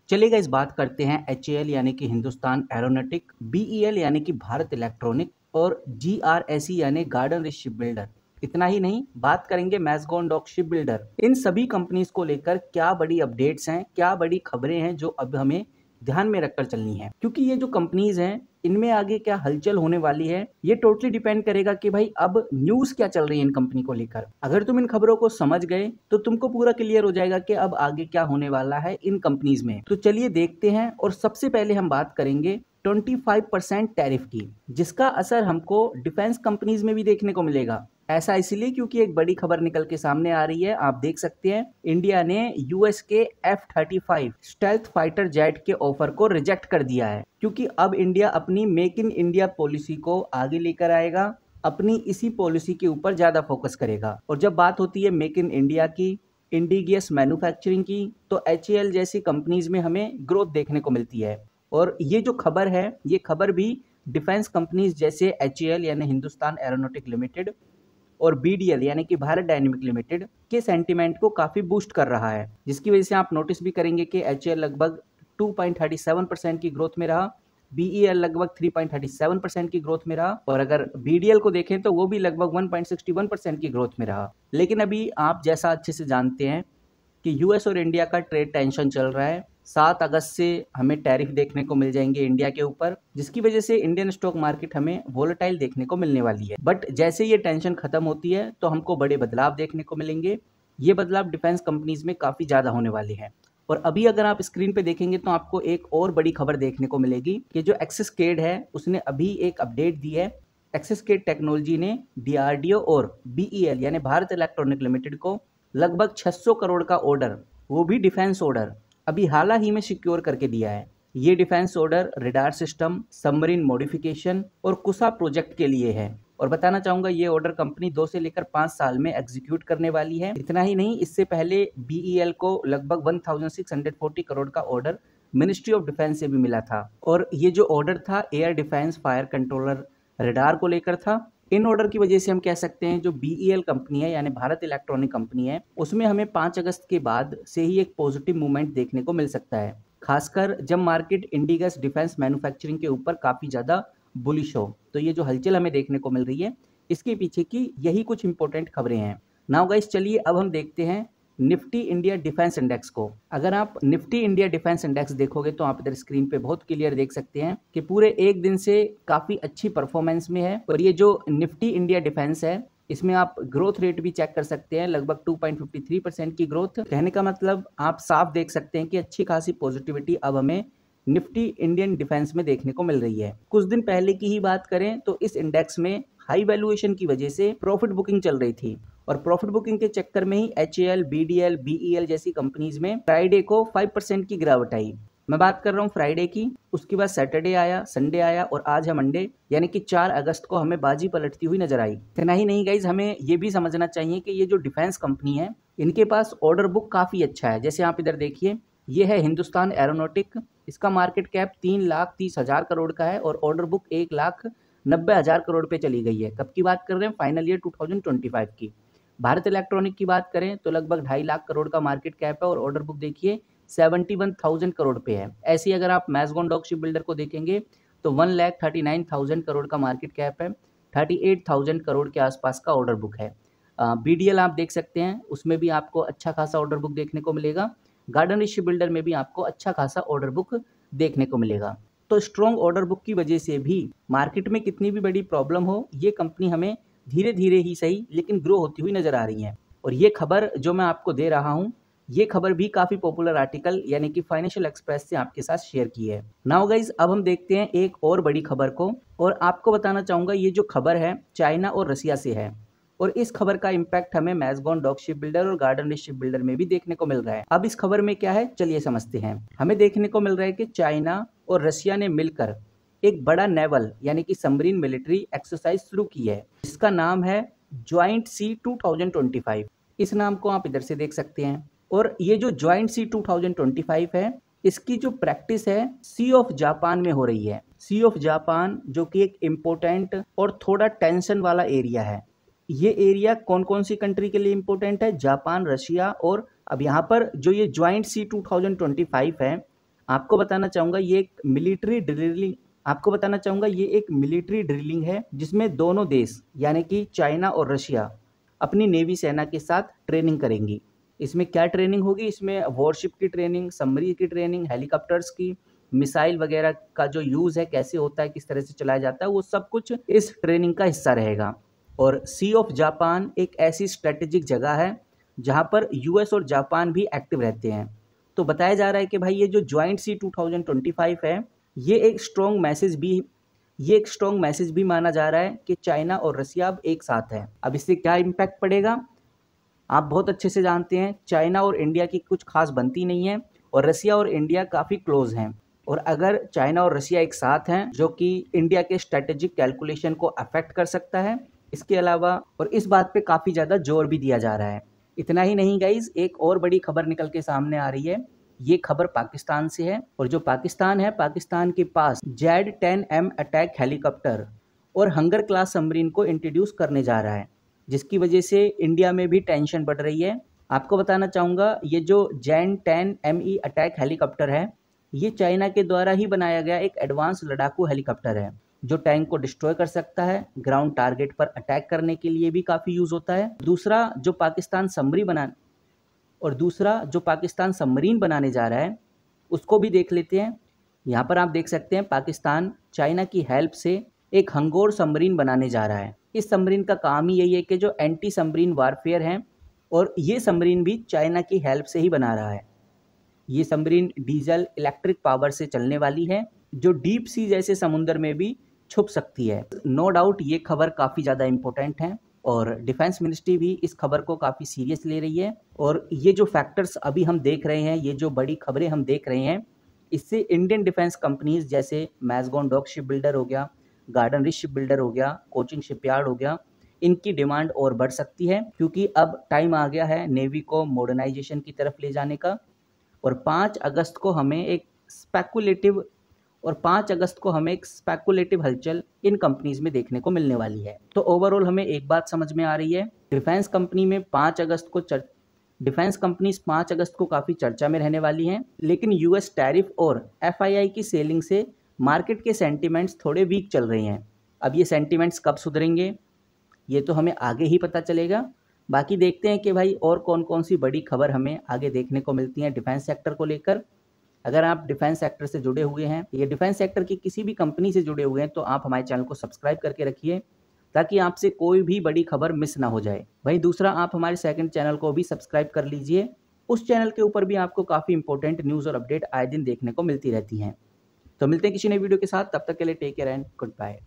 चलिए गाइस बात करते हैं HAL यानी कि हिंदुस्तान एरोनॉटिक, BEL यानी कि भारत इलेक्ट्रॉनिक और GRSE यानी गार्डन रिच शिप बिल्डर। इतना ही नहीं, बात करेंगे मैज़गान डॉक शिप बिल्डर। इन सभी कंपनीज को लेकर क्या बड़ी अपडेट्स हैं, क्या बड़ी खबरें हैं जो अब हमें ध्यान में रखकर चलनी है, क्योंकि ये जो कंपनीज हैं इनमें आगे क्या हलचल होने वाली है ये टोटली डिपेंड करेगा कि भाई अब न्यूज क्या चल रही है इन कंपनी को लेकर। अगर तुम इन खबरों को समझ गए तो तुमको पूरा क्लियर हो जाएगा कि अब आगे क्या होने वाला है इन कंपनीज में। तो चलिए देखते हैं, और सबसे पहले हम बात करेंगे 25% टैरिफ की, जिसका असर हमको डिफेंस कंपनीज में भी देखने को मिलेगा। ऐसा इसलिए क्योंकि एक बड़ी खबर निकल के सामने आ रही है। आप देख सकते हैं इंडिया ने यूएस के F-35 स्टेल्थ फाइटर जेट के ऑफर को रिजेक्ट कर दिया है, क्योंकि अब इंडिया अपनी मेक इन इंडिया पॉलिसी को आगे लेकर आएगा, अपनी इसी पॉलिसी के ऊपर ज्यादा फोकस करेगा। और जब बात होती है मेक इन इंडिया की, इंडिजियस मैन्युफैक्चरिंग की, तो HAL जैसी कंपनीज में हमें ग्रोथ देखने को मिलती है। और ये जो खबर है, ये खबर भी डिफेंस कंपनीज जैसे HAL यानी हिंदुस्तान एरोनॉटिक लिमिटेड और BDL यानी कि भारत डायनेमिक लिमिटेड के सेंटीमेंट को काफी बूस्ट कर रहा है, जिसकी वजह से आप नोटिस भी करेंगे कि HAL लगभग 2.37% की ग्रोथ में रहा, BEL लगभग 3.37% की ग्रोथ में रहा, और अगर BDL को देखें तो वो भी लगभग 1.61% की ग्रोथ में रहा। लेकिन अभी आप जैसा अच्छे से जानते हैं कि यूएस और इंडिया का ट्रेड टेंशन चल रहा है। 7 अगस्त से हमें टैरिफ देखने को मिल जाएंगे इंडिया के ऊपर, जिसकी वजह से इंडियन स्टॉक मार्केट हमें वोलेटाइल देखने को मिलने वाली है। बट जैसे ये टेंशन खत्म होती है तो हमको बड़े बदलाव देखने को मिलेंगे। ये बदलाव डिफेंस कंपनीज में काफ़ी ज़्यादा होने वाले हैं। और अभी अगर आप स्क्रीन पे देखेंगे तो आपको एक और बड़ी खबर देखने को मिलेगी कि जो एक्सिस-केड है उसने अभी एक अपडेट दी है। एक्सिस-केड टेक्नोलॉजी ने DRDO और BEL यानी भारत इलेक्ट्रॉनिक लिमिटेड को लगभग 600 करोड़ का ऑर्डर, वो भी डिफेंस ऑर्डर, अभी हाल ही में सिक्योर करके दिया है। ये defence order radar system, submarine modification और कुसा प्रोजेक्ट के लिए है। और बताना चाहूंगा ये ऑर्डर कंपनी 2 से लेकर 5 साल में एग्जीक्यूट करने वाली है। इतना ही नहीं, इससे पहले BEL को लगभग 1640 करोड़ का ऑर्डर मिनिस्ट्री ऑफ डिफेंस से भी मिला था। और ये जो ऑर्डर था air defence fire controller radar को लेकर था। इन ऑर्डर की वजह से हम कह सकते हैं जो BEL कंपनी है यानी भारत इलेक्ट्रॉनिक कंपनी है, उसमें हमें 5 अगस्त के बाद से ही एक पॉजिटिव मूवमेंट देखने को मिल सकता है, खासकर जब मार्केट इंडिगस डिफेंस मैन्युफैक्चरिंग के ऊपर काफ़ी ज़्यादा बुलिश हो। तो ये जो हलचल हमें देखने को मिल रही है, इसके पीछे की यही कुछ इंपॉर्टेंट खबरें हैं। नाउ गाइस, चलिए अब हम देखते हैं निफ्टी इंडिया डिफेंस इंडेक्स को। अगर आप निफ्टी इंडिया डिफेंस इंडेक्स देखोगे तो आप इधर स्क्रीन पे बहुत क्लियर देख सकते हैं कि पूरे एक दिन से काफ़ी अच्छी परफॉर्मेंस में है। और ये जो निफ्टी इंडिया डिफेंस है, इसमें आप ग्रोथ रेट भी चेक कर सकते हैं, लगभग 2.53% की ग्रोथ। कहने का मतलब आप साफ देख सकते हैं कि अच्छी खासी पॉजिटिविटी अब हमें निफ्टी इंडियन डिफेंस में देखने को मिल रही है। कुछ दिन पहले की ही बात करें तो इस इंडेक्स में हाई वैल्यूएशन की वजह से प्रॉफिट बुकिंग चल रही थी, और प्रॉफिट बुकिंग के चक्कर में ही HAL, BDL, BEL जैसी कंपनीज में फ्राइडे को 5% की गिरावट आई। मैं बात कर रहा हूँ फ्राइडे की, उसके बाद सैटरडे आया, संडे आया, और आज है मंडे, यानी कि 4 अगस्त को हमें बाजी पलटती हुई नजर आई। इतना ही नहीं गाइज, हमें ये भी समझना चाहिए कि ये जो डिफेंस कंपनी है इनके पास ऑर्डर बुक काफ़ी अच्छा है। जैसे आप इधर देखिए, ये है हिंदुस्तान एरोनॉटिक, इसका मार्केट कैप 3,30,000 करोड़ का है और ऑर्डर बुक 1,90,000 करोड़ पे चली गई है। कब की बात कर रहे हैं? फाइनल ईयर 2025 की। भारत इलेक्ट्रॉनिक की बात करें तो लगभग 2.5 लाख करोड़ का मार्केट कैप है और ऑर्डर बुक देखिए 71,000 करोड़ पे है। ऐसे ही अगर आप मैज़गान डॉक शिप बिल्डर को देखेंगे तो 1,39,000 करोड़ का मार्केट कैप है, 38,000 करोड़ के आसपास का ऑर्डर बुक है। BDL आप देख सकते हैं, उसमें भी आपको अच्छा खासा ऑर्डर बुक देखने को मिलेगा। गार्डन शिप बिल्डर में भी आपको अच्छा खासा ऑर्डर बुक देखने को मिलेगा। तो स्ट्रॉन्ग ऑर्डर बुक की वजह से भी मार्केट में कितनी भी बड़ी प्रॉब्लम हो, ये कंपनी हमें धीरे धीरे ही सही लेकिन ग्रो होती हुई नजर आ रही है। और ये खबर जो मैं आपको दे रहा हूँ, ये खबर भी काफी पॉपुलर आर्टिकल यानी कि फाइनेंशियल एक्सप्रेस से आपके साथ शेयर की है। नाउ गाइज, अब हम देखते हैं एक और बड़ी खबर को, और आपको बताना चाहूंगा ये जो खबर है चाइना और रसिया से है, और इस खबर का इम्पैक्ट हमें मैज़गान डॉक शिप बिल्डर और गार्डन शिप बिल्डर में भी देखने को मिल रहा है। अब इस खबर में क्या है, चलिए समझते हैं। हमें देखने को मिल रहा है कि चाइना और रसिया ने मिलकर एक बड़ा नेवल यानी कि सबमरीन मिलिट्री एक्सरसाइज शुरू की है, जिसका नाम है ज्वाइंट सी 2025। इस नाम को आप इधर से देख सकते हैं। और ये जो ज्वाइंट सी 2025 है, इसकी जो प्रैक्टिस है सी ऑफ जापान में हो रही है। सी ऑफ जापान जो कि एक इम्पोर्टेंट और थोड़ा टेंशन वाला एरिया है। ये एरिया कौन कौन सी कंट्री के लिए इम्पोर्टेंट है? जापान, रशिया, और अब यहाँ पर जो ये ज्वाइंट सी 2025 है, आपको बताना चाहूँगा ये एक मिलिट्री ड्रिलिंग है जिसमें दोनों देश यानी कि चाइना और रशिया अपनी नेवी सेना के साथ ट्रेनिंग करेंगी। इसमें क्या ट्रेनिंग होगी? इसमें वॉरशिप की ट्रेनिंग, सबमरीन की ट्रेनिंग, हेलीकॉप्टर्स की, मिसाइल वगैरह का जो यूज़ है, कैसे होता है, किस तरह से चलाया जाता है, वो सब कुछ इस ट्रेनिंग का हिस्सा रहेगा। और सी ऑफ जापान एक ऐसी स्ट्रेटेजिक जगह है जहाँ पर यूएस और जापान भी एक्टिव रहते हैं। तो बताया जा रहा है कि भाई ये जो ज्वाइंट सी 2025 है, ये एक स्ट्रॉन्ग मैसेज भी माना जा रहा है कि चाइना और रसिया अब एक साथ है। अब इससे क्या इम्पैक्ट पड़ेगा? आप बहुत अच्छे से जानते हैं चाइना और इंडिया की कुछ खास बनती नहीं है और रसिया और इंडिया काफ़ी क्लोज हैं। और अगर चाइना और रसिया एक साथ हैं जो कि इंडिया के स्ट्रेटेजिक कैलकुलेशन को अफेक्ट कर सकता है। इसके अलावा और इस बात पे काफ़ी ज़्यादा जोर भी दिया जा रहा है। इतना ही नहीं गाइज, एक और बड़ी खबर निकल के सामने आ रही है। ये खबर पाकिस्तान से है और जो पाकिस्तान है, पाकिस्तान के पास Z-10M अटैक हेलीकॉप्टर और हंगर क्लास सबमरीन को इंट्रोड्यूस करने जा रहा है, जिसकी वजह से इंडिया में भी टेंशन बढ़ रही है। आपको बताना चाहूँगा ये जो Z-10ME अटैक हेलीकॉप्टर है, ये चाइना के द्वारा ही बनाया गया एक एडवांस लड़ाकू हेलीकॉप्टर है जो टैंक को डिस्ट्रॉय कर सकता है, ग्राउंड टारगेट पर अटैक करने के लिए भी काफ़ी यूज़ होता है। दूसरा जो पाकिस्तान सबमरीन बनाने जा रहा है उसको भी देख लेते हैं। यहाँ पर आप देख सकते हैं पाकिस्तान चाइना की हेल्प से एक हंगोर सबमरीन बनाने जा रहा है। इस सबमरीन का काम ही यही है कि जो एंटी सबमरीन वारफेयर हैं, और ये सबमरीन भी चाइना की हेल्प से ही बना रहा है। ये सबमरीन डीजल इलेक्ट्रिक पावर से चलने वाली है जो डीप सी जैसे समुद्र में भी छुप सकती है। नो डाउट ये खबर काफ़ी ज़्यादा इम्पोर्टेंट है और डिफेंस मिनिस्ट्री भी इस खबर को काफ़ी सीरियस ले रही है। और ये जो फैक्टर्स अभी हम देख रहे हैं, ये जो बड़ी खबरें हम देख रहे हैं, इससे इंडियन डिफेंस कंपनीज जैसे मैसगॉन डॉक शिप बिल्डर हो गया, गार्डन रिच शिप बिल्डर हो गया, कोचिन शिपयार्ड हो गया, इनकी डिमांड और बढ़ सकती है क्योंकि अब टाइम आ गया है नेवी को मॉडर्नाइजेशन की तरफ ले जाने का। और 5 अगस्त को हमें एक स्पेकुलेटिव हलचल इन कंपनीज में देखने को मिलने वाली है। तो ओवरऑल हमें एक बात समझ में आ रही है, डिफेंस कंपनीज 5 अगस्त को काफ़ी चर्चा में रहने वाली हैं, लेकिन यूएस टैरिफ और एफआईआई की सेलिंग से मार्केट के सेंटिमेंट्स थोड़े वीक चल रहे हैं। अब ये सेंटिमेंट्स कब सुधरेंगे ये तो हमें आगे ही पता चलेगा। बाकी देखते हैं कि भाई और कौन कौन सी बड़ी खबर हमें आगे देखने को मिलती हैं डिफेंस सेक्टर को लेकर। अगर आप डिफेंस सेक्टर से जुड़े हुए हैं या डिफेंस सेक्टर की किसी भी कंपनी से जुड़े हुए हैं तो आप हमारे चैनल को सब्सक्राइब करके रखिए ताकि आपसे कोई भी बड़ी खबर मिस ना हो जाए। वहीं दूसरा, आप हमारे सेकंड चैनल को भी सब्सक्राइब कर लीजिए। उस चैनल के ऊपर भी आपको काफ़ी इंपॉर्टेंट न्यूज़ और अपडेट आए दिन देखने को मिलती रहती हैं। तो मिलते हैं किसी नई वीडियो के साथ, तब तक के लिए take care and good bye.